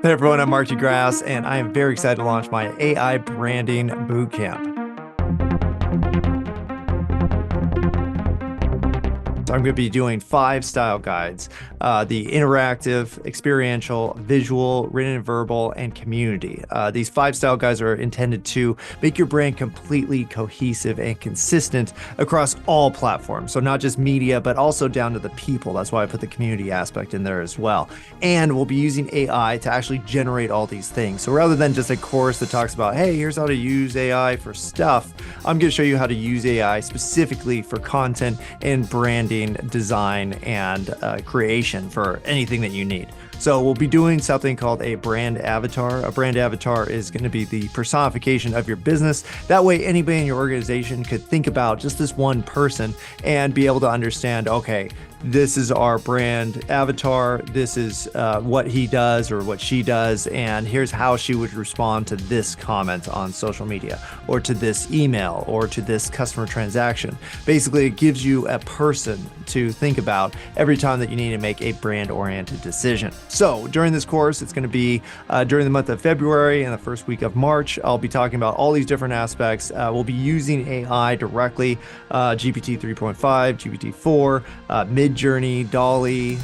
Hey everyone, I'm Marky Grasse, and I am very excited to launch my AI branding bootcamp. So I'm going to be doing 5 style guides, the interactive, experiential, visual, written and verbal, and community. These 5 style guides are intended to make your brand completely cohesive and consistent across all platforms. So not just media, but also down to the people. That's why I put the community aspect in there as well. And we'll be using AI to actually generate all these things. So rather than just a course that talks about, hey, here's how to use AI for stuff, I'm going to show you how to use AI specifically for content and branding, design, and creation for anything that you need. So we'll be doing something called a brand avatar. A brand avatar is going to be the personification of your business. That way, anybody in your organization could think about just this one person and be able to understand, okay, this is our brand avatar. This is what he does or what she does. And here's how she would respond to this comment on social media, or to this email, or to this customer transaction. Basically, it gives you a person to think about every time that you need to make a brand-oriented decision. So during this course, it's going to be during the month of February and the first week of March. I'll be talking about all these different aspects. We'll be using AI directly, GPT 3.5, GPT 4, Midjourney, Dolly,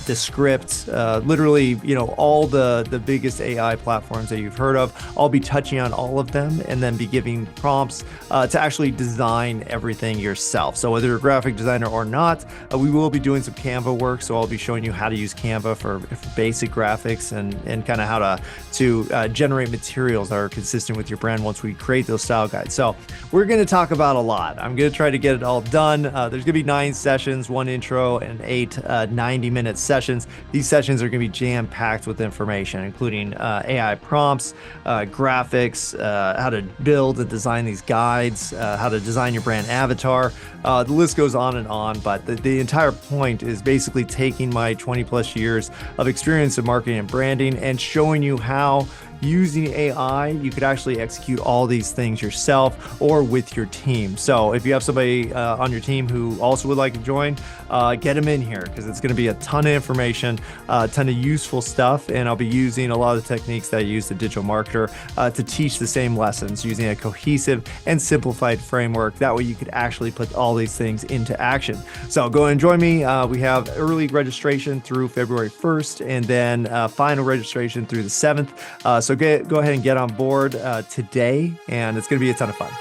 Descript, literally, all the biggest AI platforms that you've heard of. I'll be touching on all of them and then be giving prompts to actually design everything yourself. So whether you're a graphic designer or not, we will be doing some Canva work. So I'll be showing you how to use Canva for basic graphics and kind of how to generate materials that are consistent with your brand once we create those style guides. So we're going to talk about a lot. I'm going to try to get it all done. There's going to be 9 sessions, 1 intro and 8 90-minute sessions. These sessions are going to be jam-packed with information, including AI prompts, graphics, how to build and design these guides, how to design your brand avatar. The list goes on and on, but the entire point is basically taking my 20 plus years of experience in marketing and branding and showing you how using AI, you could actually execute all these things yourself or with your team. So if you have somebody on your team who also would like to join, get them in here, because it's going to be a ton of information, a ton of useful stuff. And I'll be using a lot of the techniques that I use the digital marketer to teach the same lessons using a cohesive and simplified framework. That way you could actually put all these things into action. So go and join me. We have early registration through February 1st and then final registration through the 7th. So go ahead and get on board today, and it's going to be a ton of fun.